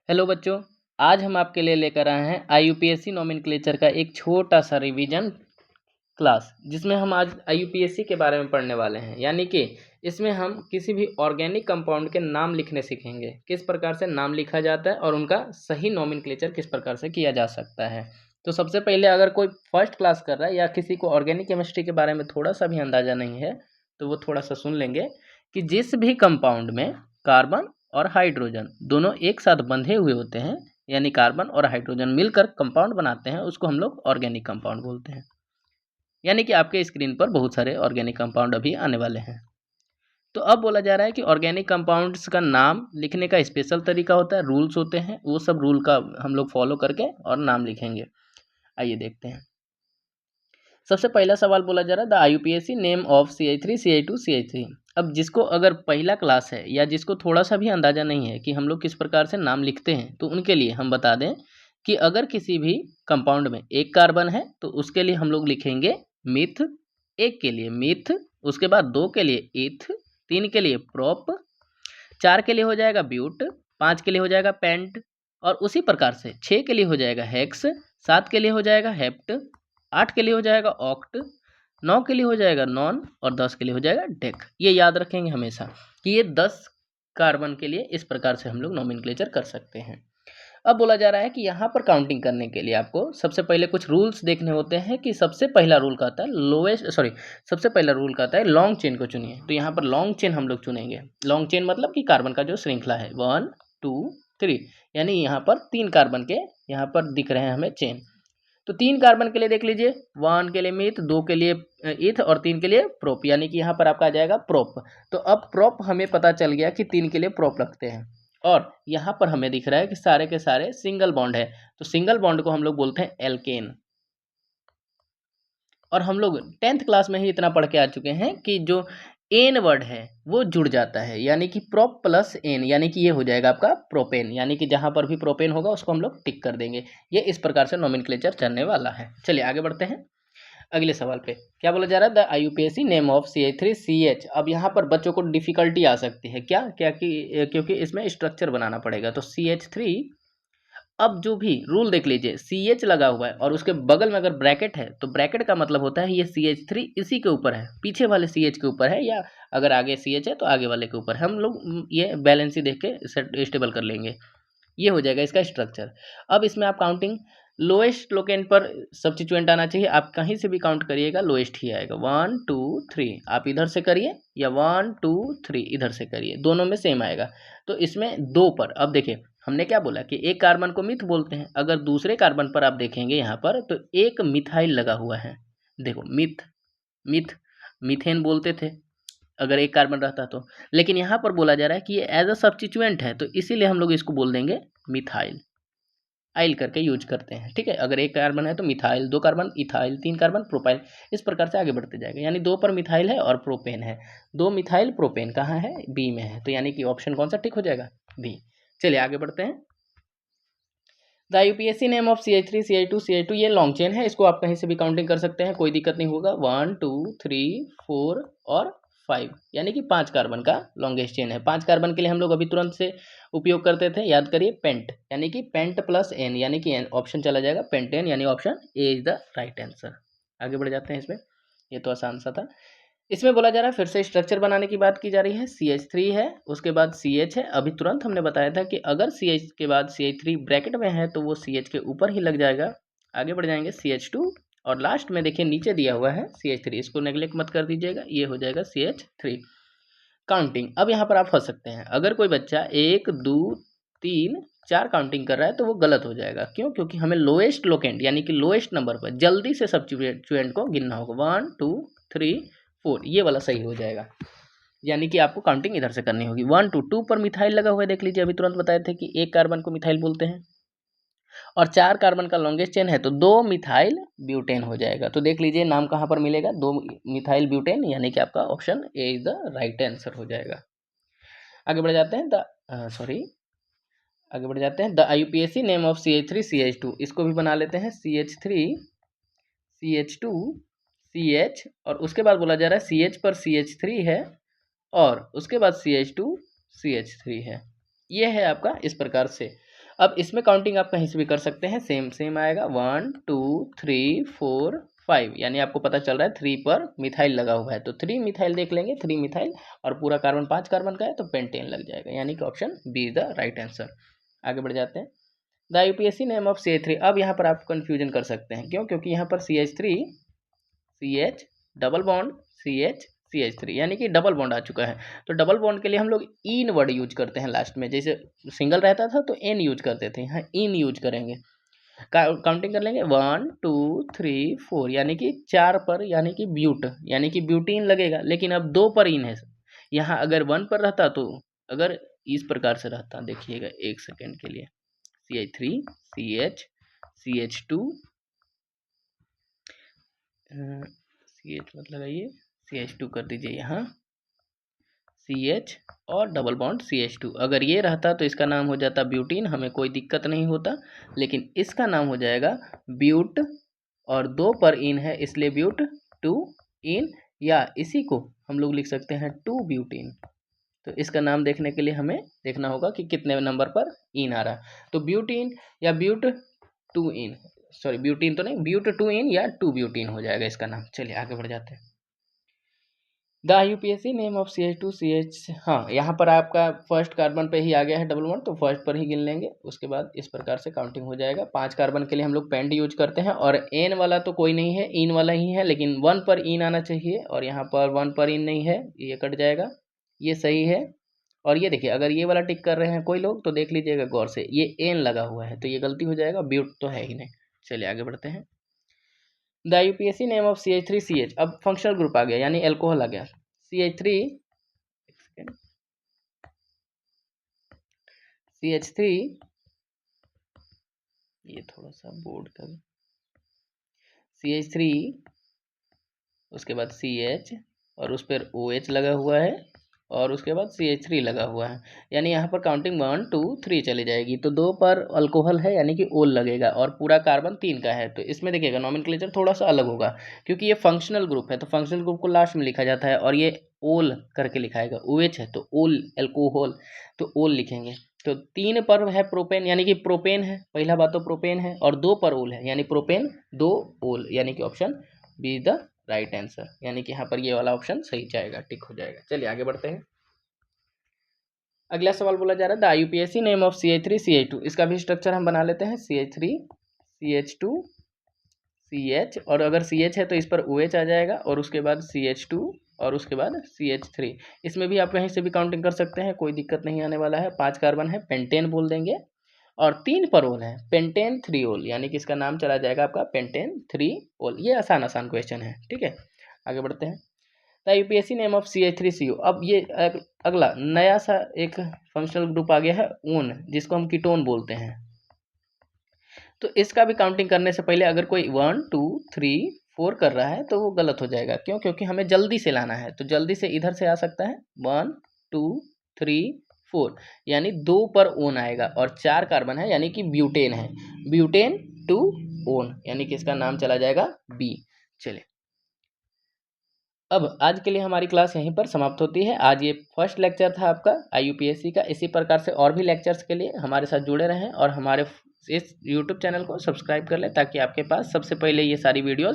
Hello बच्चों, आज हम आपके लिए लेकर आए हैं आईयूपीएससी नोमेनक्लेचर का एक छोटा सा रिवीजन क्लास, जिसमें हम आज आईयूपीएससी के बारे में पढ़ने वाले हैं। यानी कि इसमें हम किसी भी ऑर्गेनिक कंपाउंड के नाम लिखने सीखेंगे, किस प्रकार से नाम लिखा जाता है और उनका सही नोमेनक्लेचर किस प्रकार से किया जा सकता है। तो सबसे पहले अगर कोई फर्स्ट क्लास कर रहा है या किसी को ऑर्गेनिक केमिस्ट्री के बारे में थोड़ा सा भी अंदाजा नहीं है, तो वो थोड़ा सा सुन लेंगे कि जिस भी कंपाउंड में कार्बन और हाइड्रोजन दोनों एक साथ बंधे हुए होते हैं, यानी कार्बन और हाइड्रोजन मिलकर कंपाउंड बनाते हैं, उसको हम लोग ऑर्गेनिक कंपाउंड बोलते हैं। यानी कि आपके स्क्रीन पर बहुत सारे ऑर्गेनिक कंपाउंड अभी आने वाले हैं। तो अब बोला जा रहा है कि ऑर्गेनिक कंपाउंड्स का नाम लिखने का स्पेशल तरीका होता है, रूल्स होते हैं, वो सब रूल का हम लोग फॉलो करके और नाम लिखेंगे। आइए देखते हैं। सबसे पहला सवाल बोला जा रहा है the आईयूपीएससी name of CH3 CH2 CH3। अब जिसको अगर पहला क्लास है या जिसको थोड़ा सा भी अंदाजा नहीं है कि हम लोग किस प्रकार से नाम लिखते हैं, तो उनके लिए हम बता दें कि अगर किसी भी कंपाउंड में एक कार्बन है तो उसके लिए हम लोग लिखेंगे मिथ, एक के लिए मिथ, उसके बाद दो के लिए इथ, तीन के लिए प्रोप, चार के लिए हो जाएगा ब्यूट, पाँच के लिए हो जाएगा पेंट, और उसी प्रकार से छः के लिए हो जाएगा हेक्स, सात के लिए हो जाएगा हेप्ट, आठ के लिए हो जाएगा ऑक्ट, 9 के लिए हो जाएगा नॉन और 10 के लिए हो जाएगा डेक। ये याद रखेंगे हमेशा कि ये 10 कार्बन के लिए इस प्रकार से हम लोग नोमेनक्लेचर कर सकते हैं। अब बोला जा रहा है कि यहाँ पर काउंटिंग करने के लिए आपको सबसे पहले कुछ रूल्स देखने होते हैं कि सबसे पहला रूल कहता है सबसे पहला रूल कहता है लॉन्ग चेन को चुनिए। तो यहाँ पर लॉन्ग चेन हम लोग चुनेंगे। लॉन्ग चेन मतलब कि कार्बन का जो श्रृंखला है 1 2 3, यानी यहाँ पर 3 कार्बन के यहाँ पर दिख रहे हैं हमें चेन। तो 3 कार्बन के लिए देख लीजिए, 1 के लिए मिथ, 2 के लिए इथ और 3 के लिए प्रोप, यानी कि यहाँ पर आपका आ जाएगा प्रोप। तो अब प्रोप हमें पता चल गया कि 3 के लिए प्रोप रखते हैं, और यहाँ पर हमें दिख रहा है कि सारे के सारे सिंगल बॉन्ड है, तो सिंगल बॉन्ड को हम लोग बोलते हैं एल्केन। और हम लोग 10th क्लास में ही इतना पढ़ के आ चुके हैं कि जो एन वर्ड है वो जुड़ जाता है, यानी कि प्रोप प्लस एन, यानी कि ये हो जाएगा आपका प्रोपेन, यानी कि जहाँ पर भी प्रोपेन होगा उसको हम लोग टिक कर देंगे। ये इस प्रकार से नोमेनक्लेचर चलने वाला है। चलिए आगे बढ़ते हैं अगले सवाल पे। क्या बोला जा रहा है द आईयूपीएससी नेम ऑफ CH3CH। अब यहाँ पर बच्चों को डिफिकल्टी आ सकती है क्या क्या कि क्योंकि इसमें स्ट्रक्चर बनाना पड़ेगा। तो CH3, अब जो भी रूल देख लीजिए, CH लगा हुआ है और उसके बगल में अगर ब्रैकेट है तो ब्रैकेट का मतलब होता है ये CH3 इसी के ऊपर है, पीछे वाले CH के ऊपर है, या अगर आगे CH है तो आगे वाले के ऊपर। हम लोग ये बैलेंस ही देख के स्टेबल कर लेंगे। ये हो जाएगा इसका स्ट्रक्चर। अब इसमें आप काउंटिंग लोएस्ट लोकेंट पर सब्स्टिट्यूएंट आना चाहिए। आप कहीं से भी काउंट करिएगा लोएस्ट ही आएगा। 1 2 3 आप इधर से करिए या 1 2 3 इधर से करिए, दोनों में सेम आएगा। तो इसमें दो पर अब देखिए हमने क्या बोला कि एक कार्बन को मिथ बोलते हैं। अगर दूसरे कार्बन पर आप देखेंगे यहाँ पर तो एक मिथाइल लगा हुआ है। देखो मिथ मिथ मीथेन बोलते थे अगर एक कार्बन रहता तो, लेकिन यहाँ पर बोला जा रहा है कि ये एज अ सब्स्टिट्यूएंट है, तो इसीलिए हम लोग इसको बोल देंगे मिथाइल। आइल करके यूज करते हैं, ठीक है। अगर एक कार्बन है तो मिथाइल, दो कार्बन इथाइल, तीन कार्बन प्रोपाइल, इस प्रकार से आगे बढ़ते जाएगा। यानी दो पर मिथाइल है और प्रोपेन है, दो मिथाइल प्रोपेन कहाँ है, बी में है। तो यानी कि ऑप्शन कौन सा टिक हो जाएगा, बी। चलिए आगे बढ़ते हैं। The UPSC name of CH3 CH2 CH2, ये लॉन्ग चेन है, इसको आप कहीं से भी काउंटिंग कर सकते हैं, कोई दिक्कत नहीं होगा। 1 2 3 4 और 5, यानी कि 5 कार्बन का लॉन्गेस्ट चेन है। 5 कार्बन के लिए हम लोग अभी तुरंत से उपयोग करते थे, याद करिए पेंट, यानी कि पेंट प्लस एन, यानी कि ऑप्शन चला जाएगा पेंटेन, यानी option A is the right answer. आगे बढ़ जाते हैं इसमें, ये तो आसान सा था। इसमें बोला जा रहा है फिर से स्ट्रक्चर बनाने की बात की जा रही है। CH3 है, उसके बाद CH है। अभी तुरंत हमने बताया था कि अगर CH के बाद CH3 ब्रैकेट में है तो वो CH के ऊपर ही लग जाएगा। आगे बढ़ जाएंगे CH2, और लास्ट में देखिए नीचे दिया हुआ है CH3, इसको नेग्लेक्ट मत कर दीजिएगा, ये हो जाएगा CH3। काउंटिंग, अब यहाँ पर आप फंस सकते हैं। अगर कोई बच्चा 1 2 3 4 काउंटिंग कर रहा है तो वो गलत हो जाएगा। क्यों? क्योंकि हमें लोएस्ट लोकेंट यानी कि लोएस्ट नंबर पर जल्दी से सब्स्टिट्यूएंट को गिनना होगा। 1 2 3 4, ये वाला सही हो जाएगा। यानी कि आपको काउंटिंग इधर से करनी होगी। 1 2 2 पर मिथाइल लगा हुआ है, देख लीजिए, अभी तुरंत बताए थे कि एक कार्बन को मिथाइल बोलते हैं, और 4 कार्बन का लॉन्गेस्ट चेन है तो 2 मिथाइल ब्यूटेन हो जाएगा। तो देख लीजिए नाम कहाँ पर मिलेगा, 2 मिथाइल ब्यूटेन, यानी कि आपका option A is the right answer हो जाएगा। आगे बढ़ जाते हैं आगे बढ़ जाते हैं the आईयूपीएससी name of CH3 CH2, इसको भी बना लेते हैं CH3 CH2 CH, और उसके बाद बोला जा रहा है CH पर CH3 है और उसके बाद CH2 CH3 है। ये है आपका इस प्रकार से। अब इसमें काउंटिंग आप कहीं से भी कर सकते हैं, सेम आएगा 1 2 3 4 5, यानी आपको पता चल रहा है 3 पर मिथाइल लगा हुआ है, तो 3 मिथाइल देख लेंगे, 3 मिथाइल और पूरा कार्बन 5 कार्बन का है तो पेंटेन लग जाएगा, यानी कि option B is the right answer. आगे बढ़ जाते हैं। The UPSC name of CH3। अब यहाँ पर आप कन्फ्यूजन कर सकते हैं, क्यों? क्योंकि यहाँ पर CH3 CH double bond CH यानी कि डबल बॉन्ड आ चुका है, तो डबल बॉन्ड के लिए हम लोग इन वर्ड यूज करते हैं लास्ट में, जैसे सिंगल रहता था तो एन यूज करते थे, यहाँ इन यूज करेंगे। काउंटिंग कर लेंगे 1 2 3 4, यानी कि 4 पर, यानी कि ब्यूट, यानी कि ब्यूटीन लगेगा, लेकिन अब 2 पर इन है। यहाँ अगर 1 पर रहता तो अगर इस प्रकार से रहता, देखिएगा एक सेकेंड के लिए, CH3 CH2 CH मत लगाइए, CH2 कर दीजिए यहाँ, CH और डबल बॉन्ड CH2। अगर ये रहता तो इसका नाम हो जाता ब्यूटीन, हमें कोई दिक्कत नहीं होता, लेकिन इसका नाम हो जाएगा ब्यूट, और 2 पर इन है इसलिए ब्यूट 2 इन, या इसी को हम लोग लिख सकते हैं 2 ब्यूटीन। तो इसका नाम देखने के लिए हमें देखना होगा कि कितने नंबर पर इन आ रहा है, तो ब्यूटीन या ब्यूट 2 इन, सॉरी ब्यूटीन तो नहीं, ब्यूट 2 इन या 2 ब्यूटीन हो जाएगा इसका नाम। चलिए आगे बढ़ जाते हैं। The UPSC name of CH2 CH, हाँ यहाँ पर आपका फर्स्ट कार्बन पे ही आ गया है डबल बॉन्ड, तो फर्स्ट पर ही गिन लेंगे, उसके बाद इस प्रकार से काउंटिंग हो जाएगा। 5 कार्बन के लिए हम लोग पेंट यूज करते हैं, और एन वाला तो कोई नहीं है, इन वाला ही है, लेकिन 1 पर इन आना चाहिए, और यहाँ पर 1 पर इन नहीं है, ये कट जाएगा, ये सही है। और ये देखिए, अगर ये वाला टिक कर रहे हैं कोई लोग तो देख लीजिएगा गौर से, ये एन लगा हुआ है तो ये गलती हो जाएगा, ब्यूट तो है ही नहीं। चलिए आगे बढ़ते हैं। The UPSC name of CH3 CH, अब फंक्शनल ग्रुप आ गया, यानी एल्कोहल आ गया। CH3 ये थोड़ा सा बोर्ड का, CH3 उसके बाद CH और उस पर OH लगा हुआ है, और उसके बाद CH3 लगा हुआ है, यानी यहाँ पर काउंटिंग 1 2 3 चली जाएगी, तो 2 पर अल्कोहल है यानी कि ओल लगेगा, और पूरा कार्बन 3 का है, तो इसमें देखिएगा नॉमेनक्लेचर थोड़ा सा अलग होगा, क्योंकि ये फंक्शनल ग्रुप है, तो फंक्शनल ग्रुप को लास्ट में लिखा जाता है, और ये ओल करके लिखाएगा, OH है तो ओल एल्कोहल, तो ओल लिखेंगे। तो 3 पर है प्रोपेन, यानी कि प्रोपेन है, पहला बात तो प्रोपेन है, और 2 पर ओल है, यानी प्रोपेन 2 ओल, यानी कि option B is the right answer, यानी कि यहाँ पर ये वाला ऑप्शन सही जाएगा, टिक हो जाएगा। चलिए आगे बढ़ते हैं। अगला सवाल बोला जा रहा है the UPSC name of CH3 CH2, इसका भी स्ट्रक्चर हम बना लेते हैं, CH3 CH2 CH, और अगर CH है तो इस पर OH आ जाएगा, और उसके बाद CH2 और उसके बाद CH3। इसमें भी आप कहीं से भी काउंटिंग कर सकते हैं, कोई दिक्कत नहीं आने वाला है। 5 कार्बन है, पेंटेन बोल देंगे, और 3 पर ओल है, पेंटेन 3 ओल, यानी कि इसका नाम चला जाएगा आपका पेंटेन 3 ओल। ये आसान क्वेश्चन है, ठीक है। आगे बढ़ते हैं। The UPSC name of CH3CO, अब ये अगला नया सा एक फंक्शनल ग्रुप आ गया है ओन, जिसको हम कीटोन बोलते हैं, तो इसका भी काउंटिंग करने से पहले अगर कोई 1 2 3 4 कर रहा है तो वो गलत हो जाएगा, क्यों? क्योंकि हमें जल्दी से लाना है, तो जल्दी से इधर से आ सकता है 1 2 3 4, यानी 2 पर ओन आएगा, और 4 कार्बन है यानी कि ब्यूटेन है, ब्यूटेन 2 ओन, यानी कि इसका नाम चला जाएगा बी। चलिए, अब आज के लिए हमारी क्लास यहीं पर समाप्त होती है। आज ये फर्स्ट लेक्चर था आपका IUPAC का। इसी प्रकार से और भी लेक्चर्स के लिए हमारे साथ जुड़े रहें, और हमारे इस YouTube चैनल को सब्सक्राइब कर लें, ताकि आपके पास सबसे पहले ये सारी वीडियोस